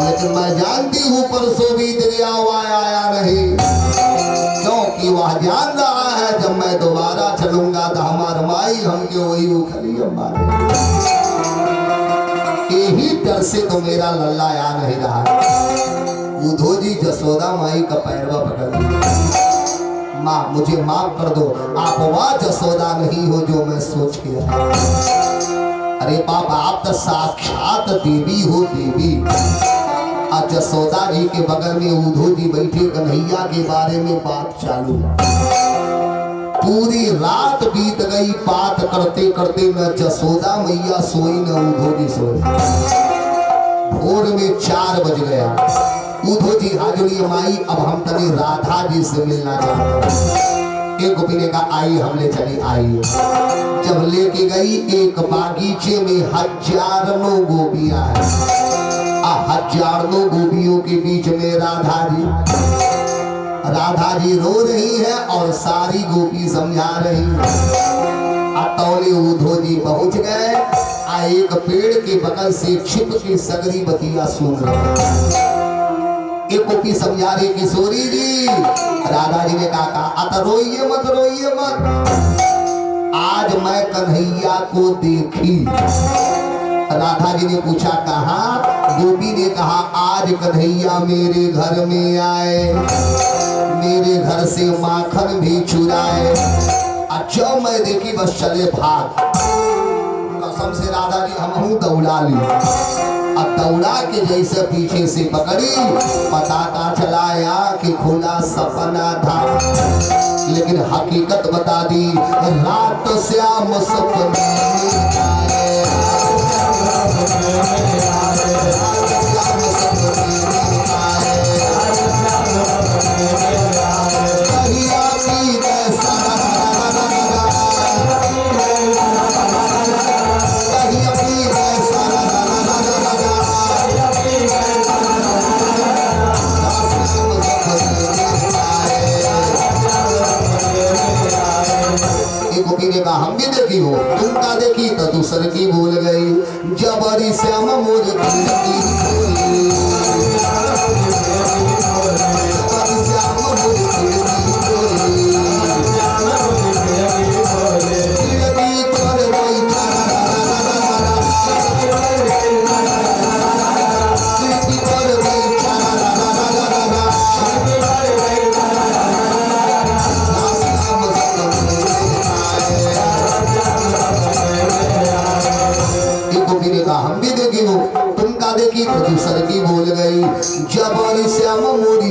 लेकिन मैं जानती हूँ परसों बीत गया हुआ आया नहीं क्योंकि वह जान रहा है जब मैं दोबारा चलूंगा तो हमार माई हमके वही उखली मारे। यही डर से तो मेरा लल्ला आ नहीं रहा। उद्धव जी जसोदा माई का पैरवा पकड़ लिया। माँ मुझे माफ कर दो आप वह जसोदा नहीं हो जो मैं सोच के आया। अरे पापा आप तो साक्षात देवी हो देवी। आज जसोदा जी के बगल में उद्धव जी बैठे कन्हैया के बारे में बात चालू। पूरी रात बीत गई बात करते करते न जसोदा मैया सोई न उद्धव जी सोए। भोर में 4 बज गया। उद्धव जी हाजुरी माई अब हम तनी राधा जी से मिलना चाहते हैं। एक गोपी ने कहा आई हमले चली आई। जब लेके गई एक बागीचे में हजारों गोपियां हैं। हजारों गोपियों के बीच में राधा जी रो रही है और सारी गोपी समझा रही है। अतौले उद्धव जी पहुंच गए। एक पेड़ के बगल से छिप के सगरी बतिया सुन रहे। एक गोपी समझा रही किशोरी जी। राधा जी ने कहा अत रोइए मत, आज मैं कन्हैया को देखी। राधा जी ने पूछा कहाँ? गोपी ने कहा आज कन्हैया मेरे घर में आए, मेरे घर से माखन भी चुराए। अच्छा मैं देखी बस चले भाग। कसम से राधा जी हम दौड़ा ली। अब दौड़ा के जैसे पीछे से पकड़ी, पता का चलाया कि खुला सपना था, लेकिन हकीकत बता दी रात श्याम सपने हम भी देखी हो, तुम का देखी तो दूसर की भूल गई। जबरी श्याम मोर दूसर की भूल गई। जबरी श्याम मोरी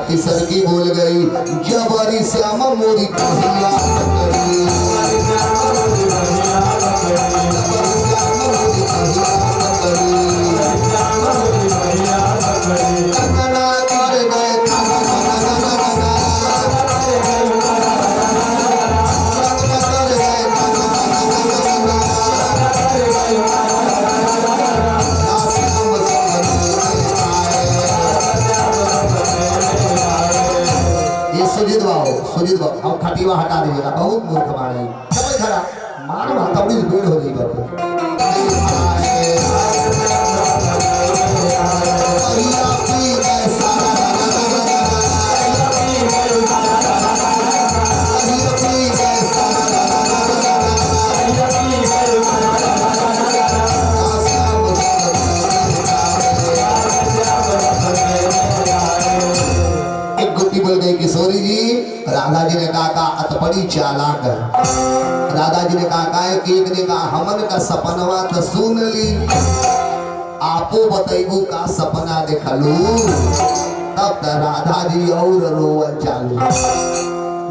किसर की भूल गई। जबरी श्याम मोरी कहिया हम खटीवा हटा दीजिएगा, बहुत मूर्ख मारे समझ खरा मारो हथौड़ी से भीड़ हो गई करके। किशोरी जी, राधा जी ने कहा अतपड़ी चालाक है। राधा जी ने कहा एक ने कहा हमन का सपनवा तो सुन ली, आपो बतैबू का सपना देखलू। तब तो राधा जी और रोवन चालू।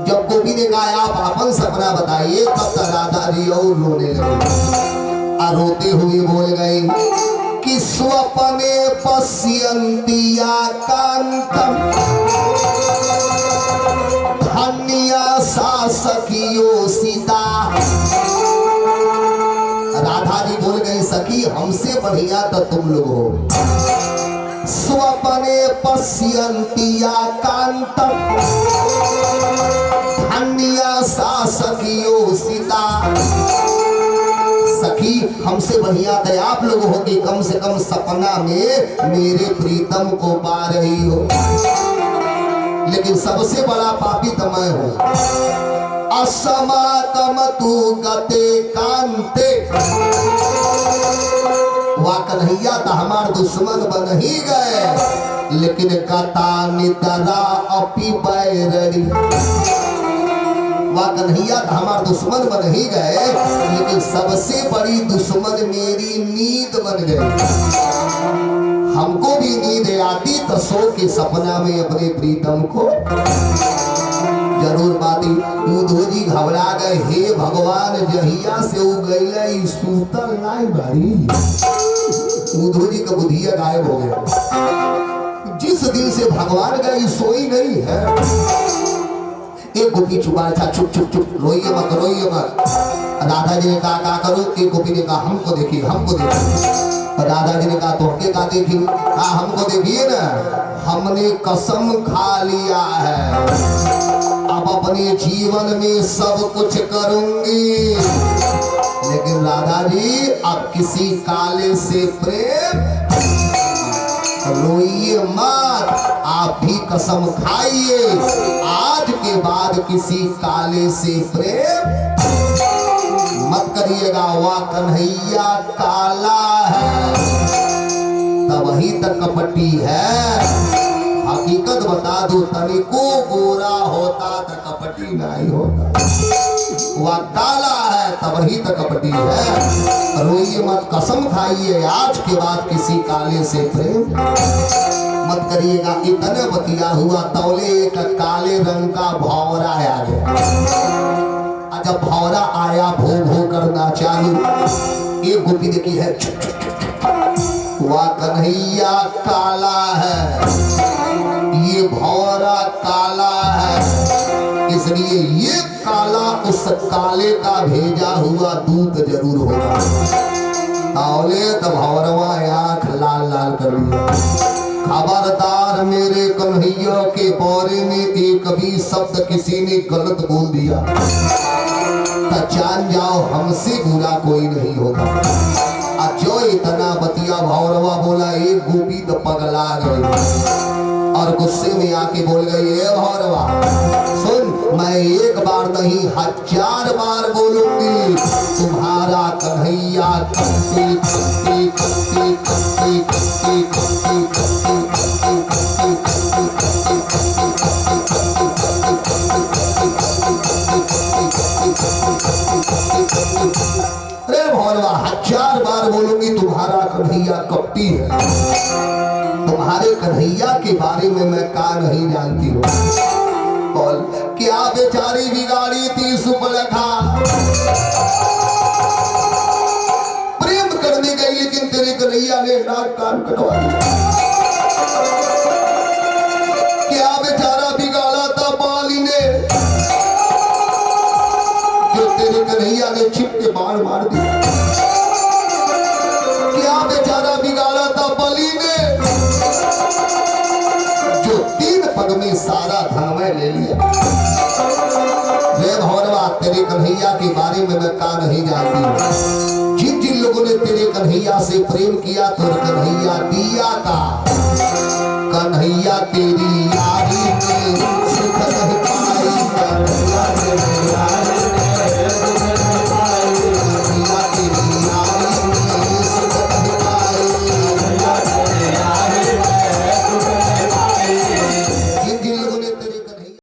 जब गोपी ने कहा आप अपन सपना बताइए, तब तो राधा जी और रोने लगे। रोते हुए बोल गए कि स्वप्ने पश्यन्तिया कांतम धन्या शासकियो सीता। राधा जी बोल गई सखी हमसे बढ़िया तो तुम लोग हो। स्वप्ने पश्यन्तिया कांतम धन्या शासकियो सीता। सखी हमसे बढ़िया तो आप लोग हो कि कम से कम सपना में मेरे प्रीतम को पा रही हो, लेकिन सबसे बड़ा पापी तो मैं हूं। असमातम तू गते कांते, वह कन्हैया तो हमार दुश्मन बन ही गए, लेकिन कता नितरा अपी बैरड़ी। वह कन्हैया तो हमार दुश्मन बन ही गए, लेकिन सबसे बड़ी दुश्मन मेरी नींद बन गई। हमको भी नींद आती तो सो के सपना में अपने प्रीतम को जरूर पाती। उद्धव जी घबरा गए, हे भगवान जहिया से उ गई सूतल नहीं बारी। उद्धव जी का बुधिया गायब हो गया। जिस दिन से भगवान का ये सोई नहीं है। एक गोपी चुपा था, चुप चुप चुप, रोइए मत रोइए मत। राधा जी ने कहा करो। एक गोपी ने कहा हमको देखिए हमको देखिए। राधा जी ने कहा तो हमके कहा देखिए। कहा हमको देखिए ना, हमने कसम खा लिया है अब अपने जीवन में सब कुछ करूंगी, लेकिन राधा जी अब किसी काले से प्रेम। रोइए मत, आप भी कसम खाइए आज के बाद किसी काले से प्रेम मत करिएगा। वह कन्हैया काला है तब वही तक कपटी है। हकीकत बता दो, तनिको गोरा होता तो कपटी नहीं होता। वह काला है तब वही तक कपटी है। रोइए मत, कसम खाइए आज के बाद किसी काले से प्रेम मत करिएगा। इतने बतिया हुआ तौले एक काले रंग का भौरा आ गया। जब भौरा आया भो भो करना चालू, एक गोपी देखी है वह कन्हैया काला है, ये भौरा काला है, इसलिए ये काला उस काले का भेजा हुआ दूत जरूर होगा। तावले तो भौरवा आंख लाल लाल कर लिया। खबरदार मेरे कन्हैया के बारे में एक भी शब्द किसी ने गलत बोल दिया तो जान जाओ हमसे बुरा कोई नहीं होगा। जो इतना बतिया भौरवा बोला, एक गोपी तो पगला गई और गुस्से में आके बोल गई, ए भौरवा सुन, मैं एक बार नहीं 1000 बार बोलूंगी तुम्हारा कन्हैया कत्ती कत्ती कत्ती कत्ती कत्ती कत्ती कत्ती कत्ती कत्ती कत्ती। अरे भौरवा 1000 बार बोलूंगी तुम्हारा कन्हैया कपटी है। तुम्हारे कन्हैया के बारे में मैं का नहीं जानती हूँ। बोल क्या बेचारी बिगाड़ी थी सुपलखा, प्रेम करने गई लेकिन तेरे कन्हैया ने नाक कान कटवा दिया। क्या बेचारा बिगाड़ा था बाली ने, जो तेरे कन्हैया ने छिप के बाण मार दिया। क्या बेचारा बिगाड़ा था बलि ने, जो 3 पग में सारा धन में ले लिया। रे भौरवा तेरे कन्हैया के बारे में मैं का नहीं जानती हूँ। जिन जिन लोगों ने तेरे कन्हैया से प्रेम किया तो कन्हैया दिया का, कन्हैया तेरी